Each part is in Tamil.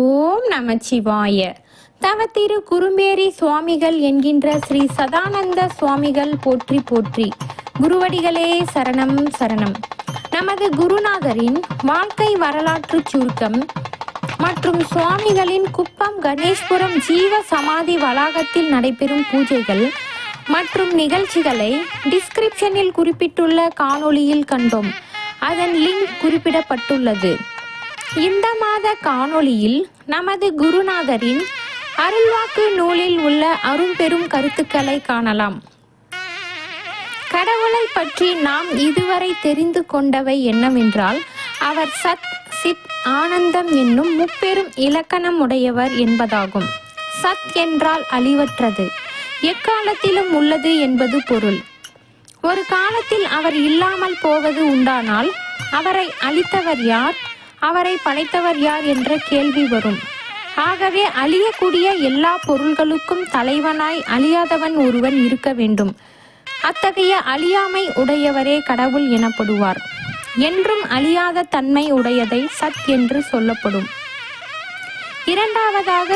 ஓம் நமச்சிவாய. தவத்திரு குறும்பேரி சுவாமிகள் என்கின்ற ஸ்ரீ சதானந்த சுவாமிகள் போற்றி போற்றி. குருவடிகளே சரணம் சரணம். நமது குருநாதரின் வாழ்க்கை வரலாற்று சுருக்கம் மற்றும் சுவாமிகளின் குப்பம் கணேஷ்புரம் ஜீவ சமாதி வளாகத்தில் நடைபெறும் பூஜைகள் மற்றும் நிகழ்ச்சிகளை டிஸ்கிரிப்ஷனில் குறிப்பிட்டுள்ள காணொளியில் கண்டோம். அதன் லிங்க் குறிப்பிடப்பட்டுள்ளது. இந்த மாத காணொளியில் நமது குருநாதரின் அருள்வாக்கு நூலில் உள்ள அரும்பெரும் கருத்துக்களை காணலாம். கடவுளை பற்றி நாம் இதுவரை தெரிந்து கொண்டவை என்னவென்றால், அவர் சத், சித், ஆனந்தம் என்னும் முப்பெரும் இலக்கணம் உடையவர் என்பதாகும். சத் என்றால் அழிவற்றது, எக்காலத்திலும் உள்ளது என்பது பொருள். ஒரு காலத்தில் அவர் இல்லாமல் போவது உண்டானால் அவரை அழித்தவர் யார், அவரை படைத்தவர் யார் என்ற கேள்வி வரும். ஆகவே அழியக்கூடிய எல்லா பொருள்களுக்கும் தலைவனாய் அழியாதவன் ஒருவன் இருக்க வேண்டும். அத்தகைய அழியாமை உடையவரே கடவுள் எனப்படுவார். என்றும் அழியாத தன்மை உடையதை சத் என்று சொல்லப்படும். இரண்டாவதாக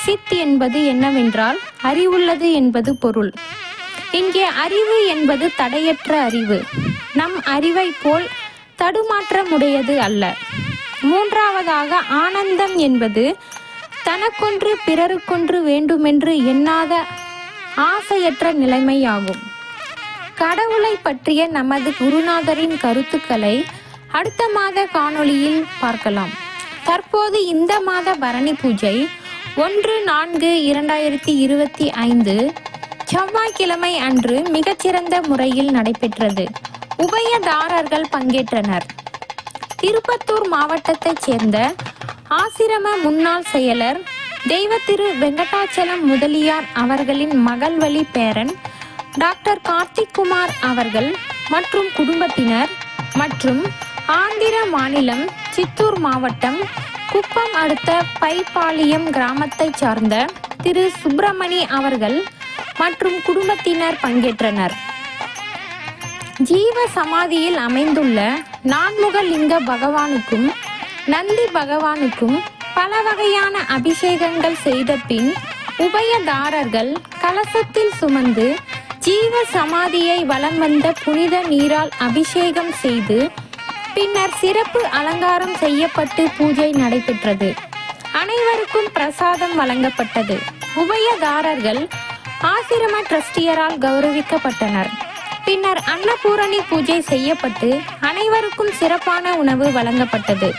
சித் என்பது என்னவென்றால் அறிவுள்ளது என்பது பொருள். இங்கே அறிவு என்பது தடையற்ற அறிவு, நம் அறிவை போல் தடுமாற்றமுடையது அல்ல. மூன்றாவதாக ஆனந்தம் என்பது தனக்கொன்று பிறருக்கொன்று வேண்டுமென்று எண்ணாத ஆசையற்ற நிலைமையாகும். கடவுளை பற்றிய நமது குருநாதரின் கருத்துக்களை அடுத்த மாத காணொளியில் பார்க்கலாம். தற்போது இந்த மாத பரணி பூஜை 1/4/2025 செவ்வாய்க்கிழமை அன்று மிகச்சிறந்த முறையில் நடைபெற்றது. உபயதாரர்கள் பங்கேற்றனர். திருப்பத்தூர் மாவட்டத்தைச் சேர்ந்த ஆசிரம முன்னாள் செயலர் தெய்வத்திரு வெங்கடாச்சலம் முதலியார் அவர்களின் மகள் வழி பேரன் டாக்டர் கார்த்திக் குமார் அவர்கள் மற்றும் குடும்பத்தினர் மற்றும் ஆந்திர மாநிலம் சித்தூர் மாவட்டம் குப்பம் அடுத்த பைப்பாளையம் கிராமத்தைச் சார்ந்த திரு சுப்பிரமணி அவர்கள் மற்றும் குடும்பத்தினர் பங்கேற்றனர். ஜீவ சமாதியில் அமைந்துள்ள நான்முக லிங்க பகவானுக்கும் நந்தி பகவானுக்கும் பல வகையான அபிஷேகங்கள் செய்த பின் உபயதாரர்கள் கலசத்தில் சுமந்து ஜீவ சமாதியை வலம் வந்த புனித நீரால் அபிஷேகம் செய்து பின்னர் சிறப்பு அலங்காரம் செய்யப்பட்டு பூஜை நடைபெற்றது. அனைவருக்கும் பிரசாதம் வழங்கப்பட்டது. உபயதாரர்கள் ஆசிரம டிரஸ்டியரால் கௌரவிக்கப்பட்டனர். பின்னர் அன்னபூரணி பூஜை செய்யப்பட்டு அனைவருக்கும் சிறப்பான உணவு வழங்கப்பட்டது.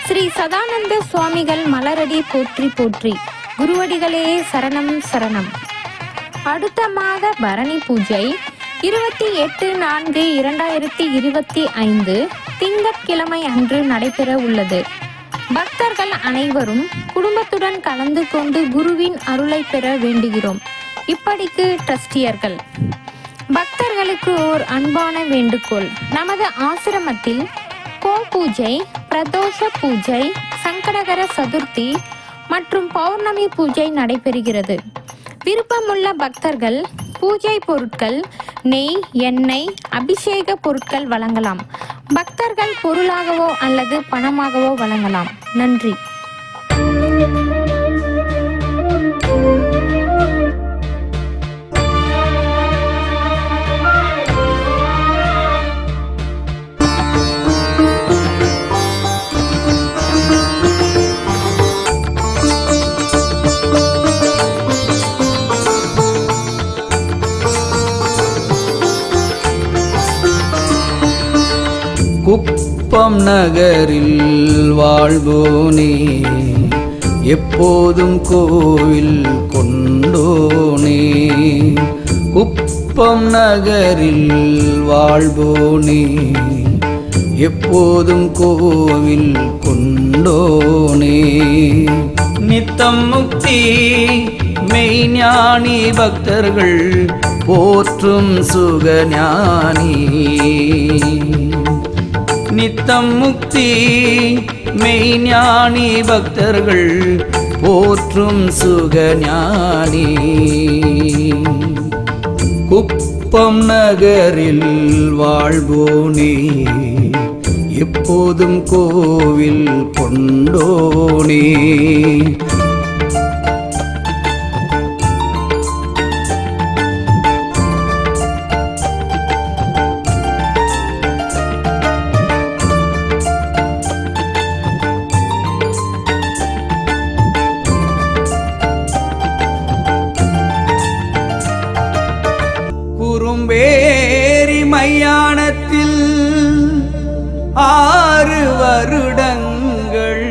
ஸ்ரீ சதானந்த சுவாமிகள் மலரடி போற்றி போற்றி. குருவடிகளே சரணம் சரணம். அடுத்த மாத பரணி பூஜை 28/4/2025 திங்கட்கிழமை அன்று நடைபெற உள்ளது. பக்தர்கள் அனைவரும் குடும்பத்துடன் கலந்து கொண்டு குருவின் அருளை பெற வேண்டுகிறோம். இப்படிக்கு டிரஸ்டியர்கள். பக்தர்களுக்கு ஓர் அன்பான வேண்டுகோள். நமது ஆசிரமத்தில் கோ பூஜை, பிரதோஷ பூஜை, சங்கடகர சதுர்த்தி மற்றும் பௌர்ணமி பூஜை நடைபெறுகிறது. விருப்பமுள்ள பக்தர்கள் பூஜை பொருட்கள், நெய், எண்ணெய், அபிஷேக பொருட்கள் வழங்கலாம். பக்தர்கள் பொருளாகவோ அல்லது பணமாகவோ வழங்கலாம். நன்றி. குப்பம் நகரில் வாழ்வோனே, எப்போதும் கோவில் கொண்டோனே. குப்பம் நகரில் வாழ்வோனே, எப்போதும் கோவில் கொண்டோனே. நித்தம் முக்தி மெய்ஞானி பக்தர்கள் போற்றும் சுகஞானி. நித்தம் முக்தி மெய்ஞானி பக்தர்கள் போற்றும் சுகஞானி. குப்பம் நகரில் வாழ்வோனே, எப்போதும் கோவில் கொண்டோனே. குறும்பேரி மையானத்தில் 6 வருடங்கள்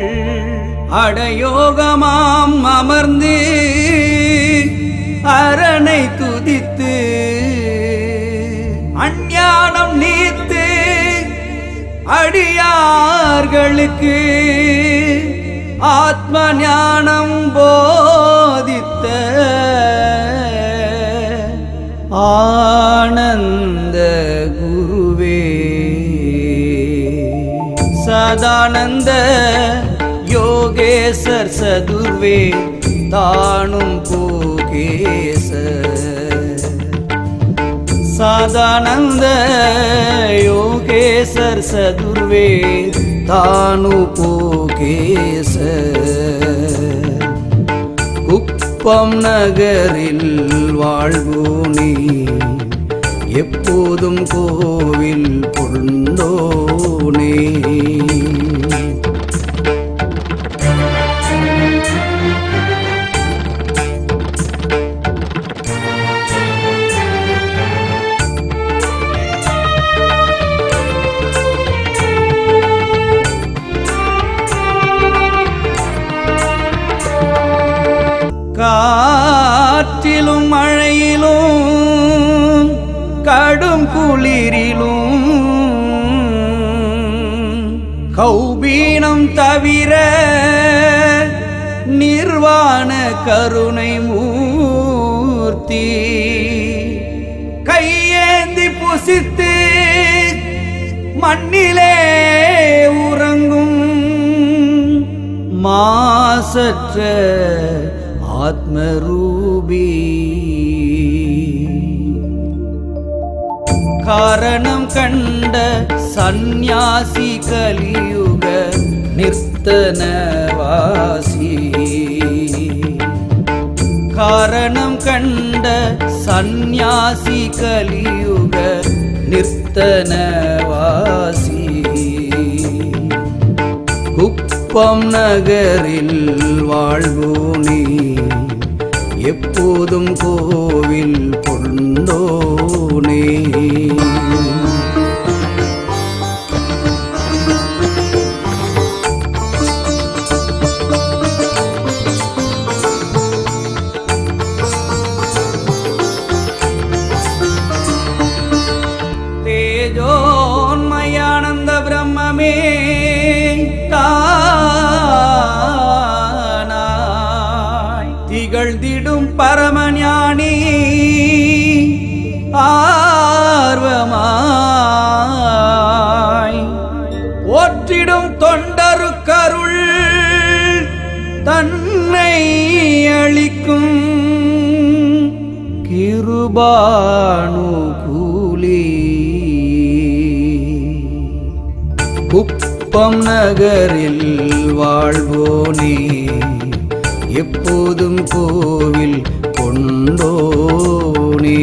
அடயோகமாம் அமர்ந்து அரணை துதித்து அஞ்ஞானம் நீத்து அடியார்களுக்கு ஆத்ம ஞானம் போதித்த ஆனந்த குருவே. சதானந்த யோகேசர் சதுர்வே தானும் போகேசர். சதானந்த யோகேசர் சதுர்வே தானு போகேசர். குப்பம் நகரில் வாழ்வோனே எப்போதும் கோவில் கொண்டோனே. காற்றிலும் மழையிலும் கடும் குளிரிலும் கௌபீனம் தவிர நிர்வாண கருணை மூர்த்தி கையேந்தி புசித்து மண்ணிலே உறங்கும் மாசற்ற ஆத்மரூபி. காரணம் கண்ட சந்நியாசி கலியுக நிர்த்தனவாசி. காரணம் கண்ட சந்நியாசி கலியுக நிர்த்தனவாசி. குப்பம் நகரில் வாழ்வோனே எப்போதும் கோவில் கொண்டோனே. தேஜோன்மயானந்த பிரம்மமே தானாய் திகழ்ந்திடும் பரமஞானி ஆர்வமாய் போற்றிடும் தொண்டருக்கருள் தன்னை அளிக்கும் கிருபானுகூலி. குப்பம் நகரில் வாழ்வோனே எப்போதும் கோவில் கொண்டோனே.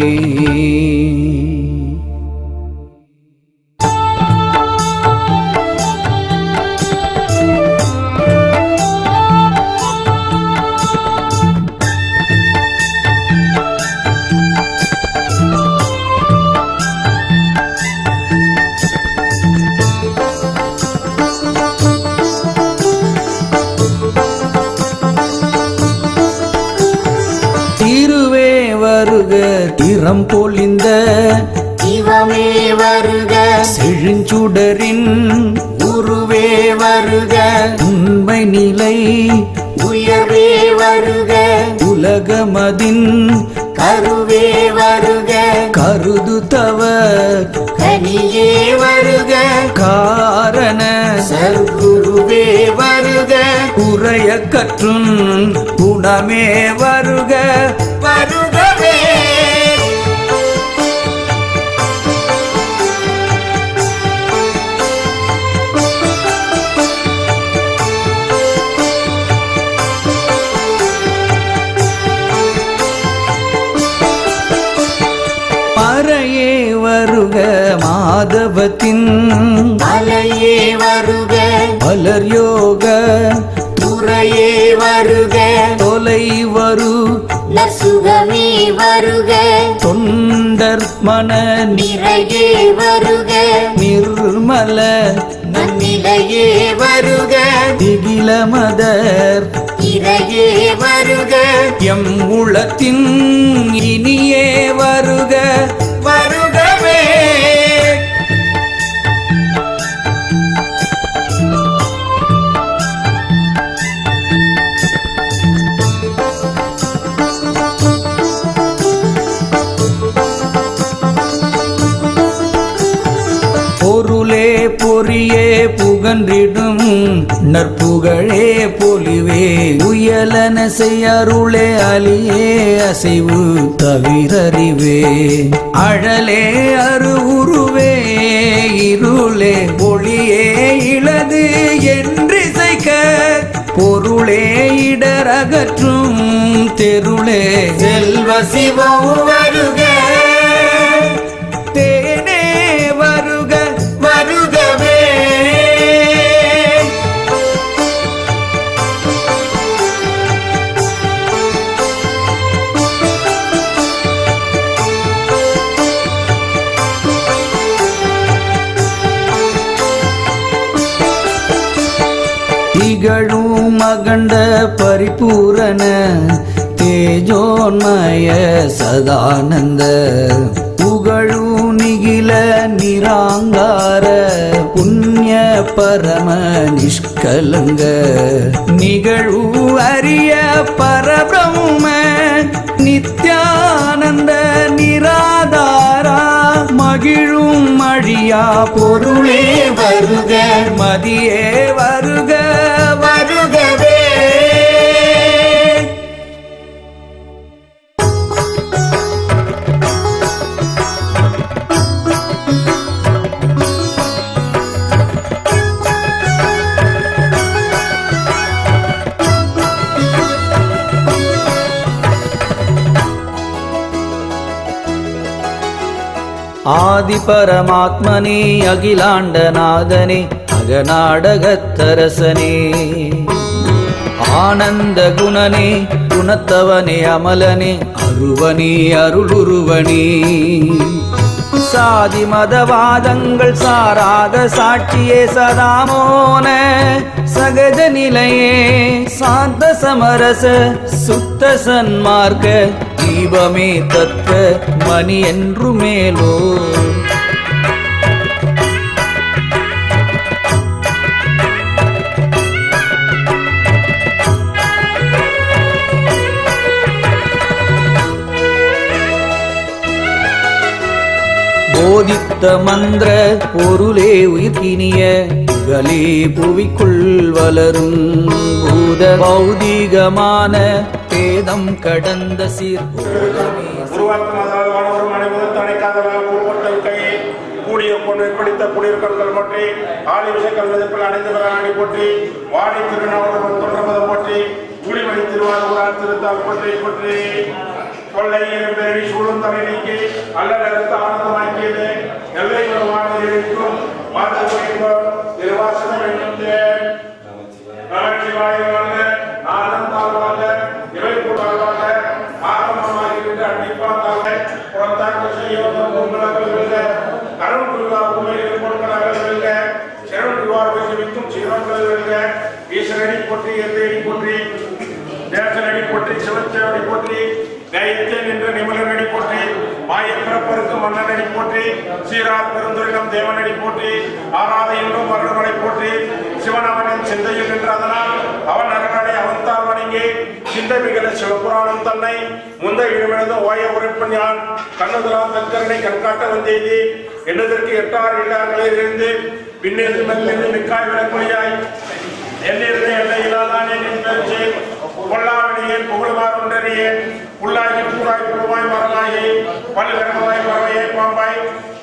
திருவே வருக திறம் பொலிந்த சிவமே வருக செழுஞ்சுடரின் குருவே வருக உண்மை நிலை உயர்வே வருக உலகமதின் கருவே வருக கருது தவ கனியே வருக காரண சர்க்குருவே வருக உரைய கற்றுன் குணமே வருக வருகவே. மாதவத்தின் மலையே வருக மலர் யோக துறையே வருக தொலைவரு நசுகமே வருக தொண்டர் மன நிறையே வருக நிர்மல நன்னிலையே வருக திகிலமதர் இறையே வருக எம் உளத்தின் இனியே வருக வருகவே பொருளே பொறியே புகன்றிடும் நற்புகழே பொலிவே உயலன செய்யருளே அலியே அசைவு தவிரறிவே அழலே அருவுருவே இருளே ஒளியே இளது என்றிசைக்க பொருளே இடரகற்றும் தெருளே செல்வ சிவம் வருக தேனே வருக வருகவே திகழும் மகண்ட பரிபூரண தேஜோன்மய சதானந்த புகழு நிகில நிராங்கார புண்ணிய பரம நிஷ்கலங்க நிகழு அரிய பரபிரம்ம நித்யானந்த நிராதாரா மகிழும் அழியா பொருளே வருக மதியே வருக வருகவே ஆதி பரமாத்மனே அகிலாண்டநாதனே அகநாடகத்தரசனே ஆனந்த குணனே குணத்தவனே அமலனே அருவனே அருளுருவனே சாதி மதவாதங்கள் சாராத சாட்சியே சதாமோன சகஜ நிலையே சாந்த சமரச சுத்த சன்மார்க்க தீபமே தத்துவ மணி என்று மேலோ போதித்த மந்திர பொருளே உயிர்க்கினிய புகழே புவிக்குள் வளரும் பூத பௌதிகமான பேதம் கடந்த சீர்கோலமே கூடிய பொண்ணு பிடித்த குடியிருக்கல்கள் போற்றி ஆடி விஷயங்கள் விதப்பில் அடைந்து நாடி போற்றி வாடி திருநாவலம் தொடர்பதை போற்றி குடிமணி திருவாரூரார் திருத்தால் போற்றி போற்றி கொள்ளை பேரி சூழும் தலை நீக்கி அல்லது ஆனந்தமாக்கியது எல்லை இருக்கும் திருவாசனம் என்னும் நமச்சிவாயவாக ஆனந்தாழ்வாக இவை கூடாக ஆரம்பமாகிவிட்டு அன்னிப்பாக புறத்தாக்கு செய்யோகம் உங்களாக கருண் குருவாக உண்மையில் பொருட்களாக வெல்க செருண் குருவாக ஜெபிக்கும் சீரோன்கள் வெல்க ஈஸ்வரனை போற்றி எல்லையை போற்றி தேசனடி போற்றி சிவச்சேவடி போற்றி தைரியத்தில் நின்ற நிமலனடி போற்றி மாயப்பிறப்பருக்கு மன்னனடி போற்றி சீரார் பெருந்துரிடம் தேவனடி போற்றி ஆராத இன்பம் வருணனை போற்றி சிவன் அவனின் சிந்தையில் நின்றதனால் அவன் அரணனை அவன்தால் வணங்கி சிந்தை மிகழ சிவபுராணம் தன்னை முந்தை இழுவிழந்த ஓய உரைப்பன் யான் கண்ணுதலால் தற்கரனை கண்காட்ட வந்தேதி என்னதற்கு எட்டார் இல்லார்களில் இருந்து பின்னிருந்து மெல்லிருந்து மிக்காய் விளக்குழியாய் என்னிருந்த எல்லை இல்லாதானே நின் பேச்சு பொல்லாவினியேன் புகழுமாறு ஒன்றறியேன் புல்லாகி பூராய் புழுவாய் மரலாகி பல்விரகமாய் பறவையை பாம்பாய்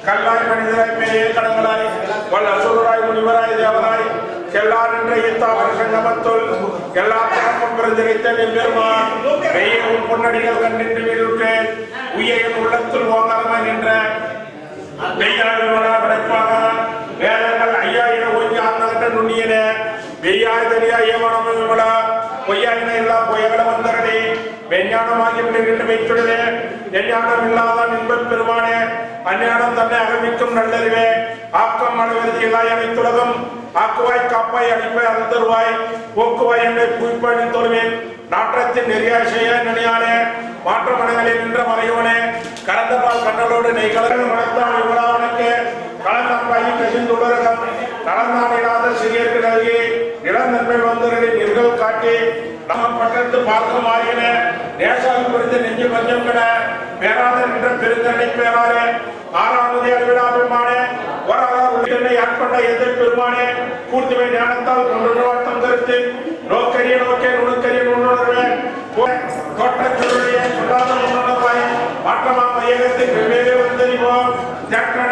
கல்லாய் மனிதராய் பேயே கடங்களாய் வல் அசுராய் முனிவராய் தேவராய் செல்லார் என்ற ஈத்தாவர் சங்கமத்துள் எல்லா பணமும் பிறந்திருத்த பெருமான் மெய்யும் பொன்னடிகள் கண்டின்று வீடுற்றேன் உயரின் உள்ளத்தில் ஓங்காரமாய் நின்ற மெய்யாவிமலா படைப்பாக வேதங்கள் ஐயாயிர ஒய்யா அந்த நுண்ணியன வெய்யாய் தெரியா ஏவனம் விமலா பொய்யாயின எல்லாம் பொய்யகள வந்தரனே வெஞ்ஞானமாகி விடுகின்ற மெய்த்துடனே எஞ்ஞானம் இல்லாத இன்பப் பெருமானே அஞ்ஞானம் தன்னை அகமிக்கும் நல்லறிவே ஆக்கம் அழுவது எல்லாய் அனைத்துலகம் ஆக்குவாய் காப்பாய் அடிப்பாய் அது தருவாய் போக்குவாய் என்னை புவிப்பாயின் தொழுவேன் நாற்றத்தின் நெறியாய் செய்ய நினையானே மாற்ற மனங்களில் நின்ற மறையோனே கலந்த பால் கண்ணலோடு நெய் கலந்து மனத்தான் விவராவனுக்கு கலந்தாப்பாயி கசிந்துடரகம் நலந்தானிடாத சிறியருக்கு நல்கி இளநன்மை வந்தவர்களின் நிர்கள் காட்டி நம்ம பக்கத்து பார்க்க மாறின நேசால் புரிந்து நெஞ்சு பஞ்சம் கிட பேராத நின்ற பெருந்தனை பேராரே ஆறாவது அறிவிழாபிமானே ஓராதார் உள்ளிட்டனை ஆட்கொண்ட எதிர் பெருமானே கூர்த்துவை ஞானத்தால் கொண்டு கருத்து நோக்கரிய நோக்கே நுணுக்கரிய நுண்ணுணர்வே தோட்டத்தினுடைய சொல்லாத நுண்ணுணர்வாய் மாற்றமாக மையகத்துக்கு வெவ்வேறு வந்தறிவோம் தேற்ற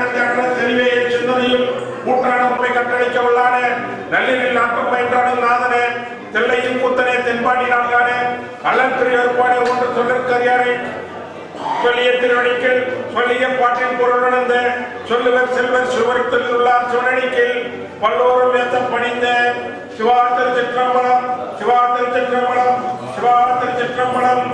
தெளிவே சிந்தனையும் ஊற்றானமை கட்டளைக்க உள்ளான நல்லில் நாட்டம் பயின்றாடும் நாதனே தெல்லையும் கூத்தனே தென்பாண்டி நான்கானே அல்லன் திரையோர்பானே ஒன்று சொல்லற்கரியானே சொல்லிய திருவடிக்கில் சொல்லிய பாட்டின் பொருளுணர்ந்த சொல்லுவர் செல்வர் சுவரத்தில் உள்ளார் சுவனடிக்கில் பல்லோரும் ஏத்த பணிந்த சிவா திருச்சிற்றம்பலம் சிவா திருச்சிற்றம்பலம் சிவா திருச்சிற்றம்பலம்